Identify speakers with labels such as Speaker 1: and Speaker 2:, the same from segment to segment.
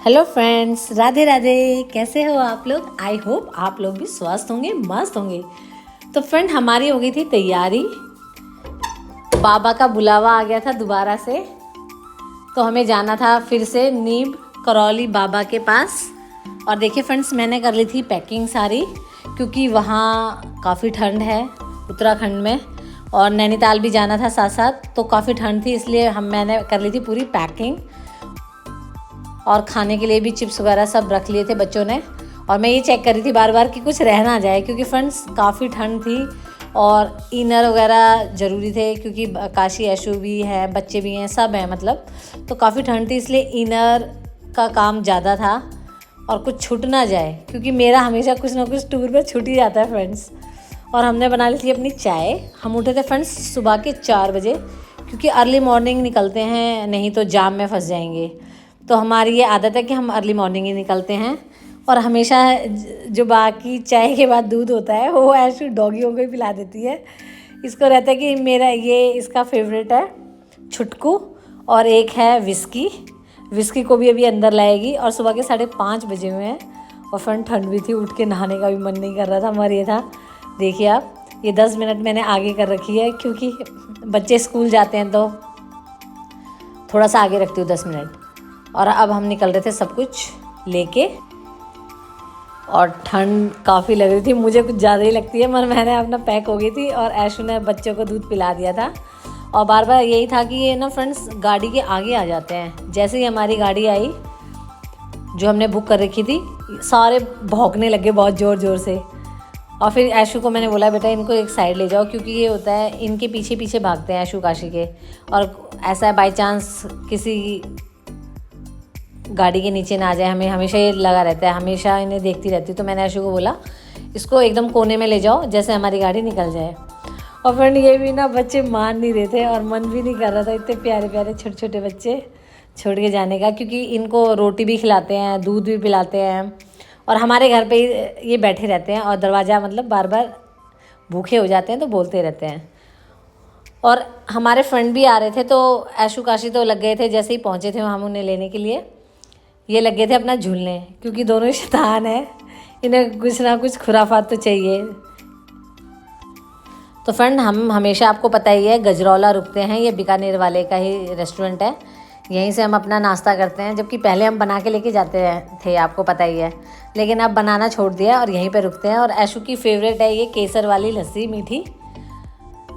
Speaker 1: Hello friends, Radhe Radhe. कैसे हो आप लोग? आई होप आप लोग भी स्वस्थ होंगे, मस्त होंगे। तो फ्रेंड, हमारी हो गई थी तैयारी। बाबा का बुलावा आ गया था दोबारा से, तो हमें जाना था फिर से नीम करौली बाबा के पास। और देखिए फ्रेंड्स, मैंने कर ली थी पैकिंग सारी, क्योंकि वहाँ काफ़ी ठंड है उत्तराखंड में, और नैनीताल भी जाना था साथ साथ, तो काफ़ी ठंड थी, इसलिए मैंने कर ली थी पूरी पैकिंग। और खाने के लिए भी चिप्स वगैरह सब रख लिए थे बच्चों ने। और मैं ये चेक कर रही थी बार बार कि कुछ रह ना जाए, क्योंकि फ्रेंड्स काफ़ी ठंड थी और इनर वगैरह ज़रूरी थे, क्योंकि काशी ऐशू भी है, बच्चे भी हैं, सब हैं मतलब। तो काफ़ी ठंड थी, इसलिए इनर का काम ज़्यादा था और कुछ छूट ना जाए, क्योंकि मेरा हमेशा कुछ ना कुछ टूर में छूट ही जाता है फ्रेंड्स। और हमने बना ली थी अपनी चाय। हम उठे थे फ्रेंड्स सुबह के 4 बजे, क्योंकि अर्ली मॉर्निंग निकलते हैं, नहीं तो जाम में फंस जाएंगे। तो हमारी ये आदत है कि हम अर्ली मॉर्निंग ही निकलते हैं। और हमेशा जो बाकी चाय के बाद दूध होता है वो ऐसे डॉगियों को ही पिला देती है। इसको रहता है कि मेरा ये इसका फेवरेट है छुटकू, और एक है विस्की को भी अभी अंदर लाएगी। और सुबह के 5:30 बजे हुए हैं, और फ्रेंड ठंड भी थी, उठ के नहाने का भी मन नहीं कर रहा था। हमारा ये था, देखिए आप, ये 10 मिनट मैंने आगे कर रखी है, क्योंकि बच्चे स्कूल जाते हैं तो थोड़ा सा आगे रखती हूँ 10 मिनट। और अब हम निकल रहे थे सब कुछ लेके, और ठंड काफ़ी लग रही थी, मुझे कुछ ज़्यादा ही लगती है, मगर मैंने अपना पैक हो गई थी। और ऐशू ने बच्चों को दूध पिला दिया था। और बार बार यही था कि ये ना फ्रेंड्स गाड़ी के आगे आ जाते हैं। जैसे ही हमारी गाड़ी आई जो हमने बुक कर रखी थी, सारे भौंकने लगे बहुत ज़ोर ज़ोर से। और फिर ऐशू को मैंने बोला, बेटा इनको एक साइड ले जाओ, क्योंकि ये होता है इनके पीछे पीछे भागते हैं ऐशू काशी के। और ऐसा है बाई चांस किसी गाड़ी के नीचे ना आ जाए, हमें हमेशा ये लगा रहता है, हमेशा इन्हें देखती रहती। तो मैंने ऐशू को बोला, इसको एकदम कोने में ले जाओ, जैसे हमारी गाड़ी निकल जाए। और फ्रेंड ये भी ना बच्चे मान नहीं रहे थे, और मन भी नहीं कर रहा था, इतने प्यारे प्यारे छोटे छोटे बच्चे छोड़ के जाने का, क्योंकि इनको रोटी भी खिलाते हैं, दूध भी पिलाते हैं, और हमारे घर पे ये बैठे रहते हैं, और दरवाज़ा मतलब बार बार भूखे हो जाते हैं तो बोलते रहते हैं। और हमारे फ्रेंड भी आ रहे थे, तो ऐशू काशी तो लग गए थे, जैसे ही पहुँचे थे हम उन्हें लेने के लिए, ये लगे थे अपना झूलने, क्योंकि दोनों शैतान हैं, इन्हें कुछ ना कुछ खुराफात तो चाहिए। तो फ्रेंड, हम हमेशा, आपको पता ही है, गजरौला रुकते हैं, ये बीकानेर वाले का ही रेस्टोरेंट है, यहीं से हम अपना नाश्ता करते हैं। जबकि पहले हम बना के लेके जाते थे, आपको पता ही है, लेकिन अब बनाना छोड़ दिया और यहीं पे रुकते हैं। और ऐशू की फेवरेट है ये केसर वाली लस्सी मीठी,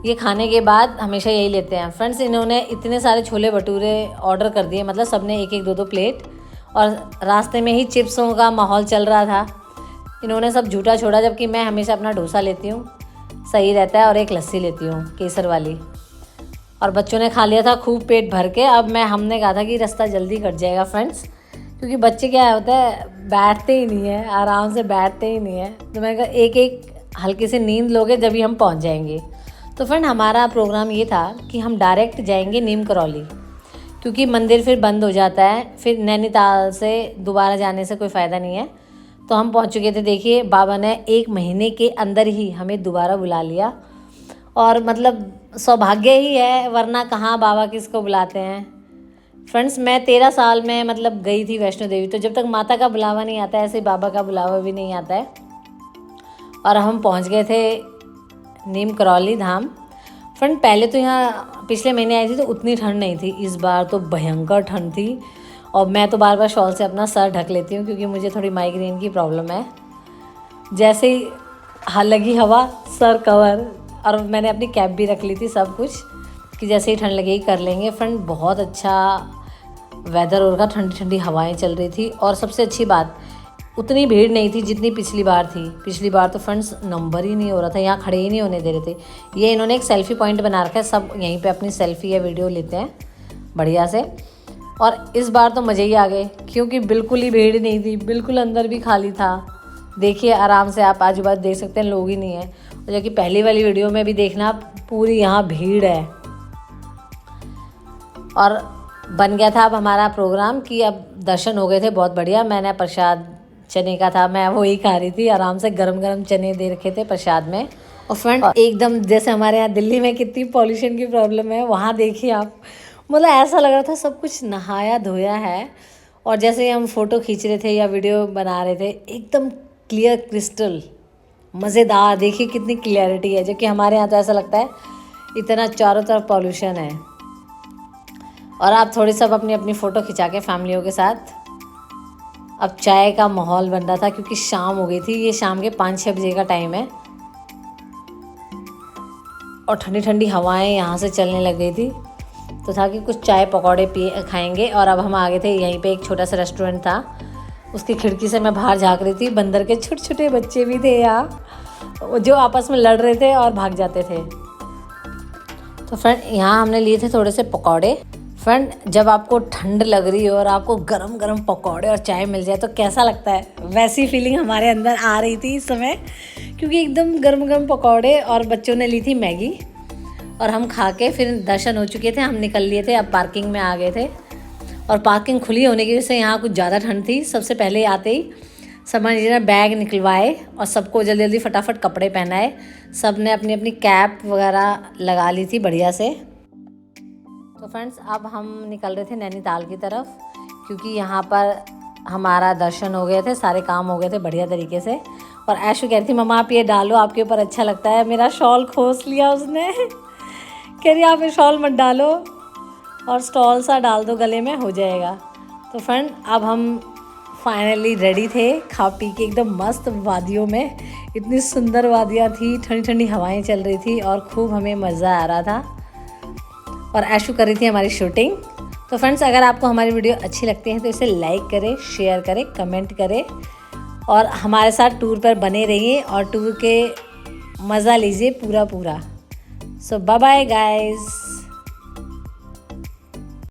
Speaker 1: ये खाने के बाद हमेशा यही लेते हैं। फ्रेंड्स, इन्होंने इतने सारे छोले भटूरे ऑर्डर कर दिए, मतलब सबने एक एक दो प्लेट, और रास्ते में ही चिप्सों का माहौल चल रहा था। इन्होंने सब झूठा छोड़ा, जबकि मैं हमेशा अपना डोसा लेती हूँ, सही रहता है, और एक लस्सी लेती हूँ केसर वाली। और बच्चों ने खा लिया था खूब पेट भर के। अब हमने कहा था कि रास्ता जल्दी कट जाएगा फ्रेंड्स, क्योंकि बच्चे क्या होता है, बैठते ही नहीं है, आराम से बैठते ही नहीं है। तो मैंने कहा एक एक हल्की सी नींद लोगे जब ही हम पहुँच जाएंगे। तो फ्रेंड, हमारा प्रोग्राम ये था कि हम डायरेक्ट जाएंगे नीम करौली, क्योंकि मंदिर फिर बंद हो जाता है, फिर नैनीताल से दोबारा जाने से कोई फ़ायदा नहीं है। तो हम पहुंच चुके थे। देखिए, बाबा ने 1 महीने के अंदर ही हमें दोबारा बुला लिया, और मतलब सौभाग्य ही है, वरना कहाँ बाबा किसको बुलाते हैं। फ्रेंड्स, मैं 13 साल में मतलब गई थी वैष्णो देवी, तो जब तक माता का बुलावा नहीं आता है, ऐसे बाबा का बुलावा भी नहीं आता है। और हम पहुँच गए थे नीम करौली धाम। फ्रेंड, पहले तो यहाँ पिछले महीने आई थी तो उतनी ठंड नहीं थी, इस बार तो भयंकर ठंड थी। और मैं तो बार बार शॉल से अपना सर ढक लेती हूँ, क्योंकि मुझे थोड़ी माइग्रेन की प्रॉब्लम है। जैसे ही लगी हवा, सर कवर, और मैंने अपनी कैप भी रख ली थी, सब कुछ, कि जैसे ही ठंड लगेगी कर लेंगे। फ्रेंड, बहुत अच्छा वेदर हो रहा था, ठंडी ठंडी हवाएँ चल रही थी। और सबसे अच्छी बात, उतनी भीड़ नहीं थी जितनी पिछली बार थी। पिछली बार तो फ्रेंड्स नंबर ही नहीं हो रहा था, यहाँ खड़े ही नहीं होने दे रहे थे। ये इन्होंने एक सेल्फ़ी पॉइंट बना रखा है, सब यहीं पे अपनी सेल्फ़ी या वीडियो लेते हैं बढ़िया से। और इस बार तो मज़े ही आ गए, क्योंकि बिल्कुल ही भीड़ नहीं थी, बिल्कुल अंदर भी खाली था। देखिए आराम से आप आजू बाजू देख सकते हैं, लोग ही नहीं है। और जो कि पहली वाली वीडियो में भी देखना, पूरी यहाँ भीड़ है। और बन गया था अब हमारा प्रोग्राम कि अब दर्शन हो गए थे बहुत बढ़िया। मैंने प्रसाद चने का था, मैं वही खा रही थी आराम से, गरम गरम चने दे रखे थे प्रसाद में। और फ्रेंड, एकदम जैसे हमारे यहाँ दिल्ली में कितनी पॉल्यूशन की प्रॉब्लम है, वहाँ देखिए आप, मतलब ऐसा लग रहा था सब कुछ नहाया धोया है। और जैसे ही हम फ़ोटो खींच रहे थे या वीडियो बना रहे थे, एकदम क्लियर क्रिस्टल मज़ेदार। देखिए कितनी क्लियरिटी है, जो कि हमारे यहाँ तो ऐसा लगता है इतना चारों तरफ पॉल्यूशन है। और आप थोड़ी सब अपनी अपनी फ़ोटो खिंचा के फैमिलियों के साथ। अब चाय का माहौल बन रहा था क्योंकि शाम हो गई थी, ये शाम के 5-6 बजे का टाइम है और ठंडी ठंडी हवाएं यहाँ से चलने लग गई थी। तो था कि कुछ चाय पकौड़े पिए खाएंगे। और अब हम आ गए थे यहीं पे, एक छोटा सा रेस्टोरेंट था, उसकी खिड़की से मैं बाहर झाँक रही थी। बंदर के छोटे छोटे बच्चे भी थे यहाँ, जो आपस में लड़ रहे थे और भाग जाते थे। तो फ्रेंड यहाँ हमने लिए थे थोड़े से पकौड़े। फ्रेंड जब आपको ठंड लग रही हो और आपको गरम गरम पकौड़े और चाय मिल जाए तो कैसा लगता है, वैसी फीलिंग हमारे अंदर आ रही थी इस समय, क्योंकि एकदम गरम गरम पकौड़े और बच्चों ने ली थी मैगी। और हम खा के फिर दर्शन हो चुके थे, हम निकल लिए थे, अब पार्किंग में आ गए थे। और पार्किंग खुली होने की वजह से यहाँ कुछ ज़्यादा ठंड थी। सबसे पहले आते ही समझ लीजिए बैग निकलवाए और सबको जल्दी जल्दी फटाफट कपड़े पहनाए। सब ने अपनी अपनी कैप वगैरह लगा ली थी बढ़िया से। तो फ्रेंड्स अब हम निकल रहे थे नैनीताल की तरफ, क्योंकि यहाँ पर हमारा दर्शन हो गए थे, सारे काम हो गए थे बढ़िया तरीके से। और ऐशु कह रही थी मम्मा आप ये डालो, आपके ऊपर अच्छा लगता है। मेरा शॉल खोस लिया उसने कह रही आप ये शॉल मत डालो और स्टॉल सा डाल दो गले में, हो जाएगा। तो फ्रेंड अब हम फाइनली रेडी थे, खा पी के एकदम मस्त वादियों में। इतनी सुंदर वादियाँ थी, ठंडी ठंडी हवाएं चल रही थी और खूब हमें मज़ा आ रहा था। और ऐशु कर रही थी हमारी शूटिंग। तो फ्रेंड्स अगर आपको हमारी वीडियो अच्छी लगती है तो इसे लाइक करें, शेयर करें, कमेंट करें और हमारे साथ टूर पर बने रहिए और टूर के मज़ा लीजिए पूरा। सो बाय बाय गाइस।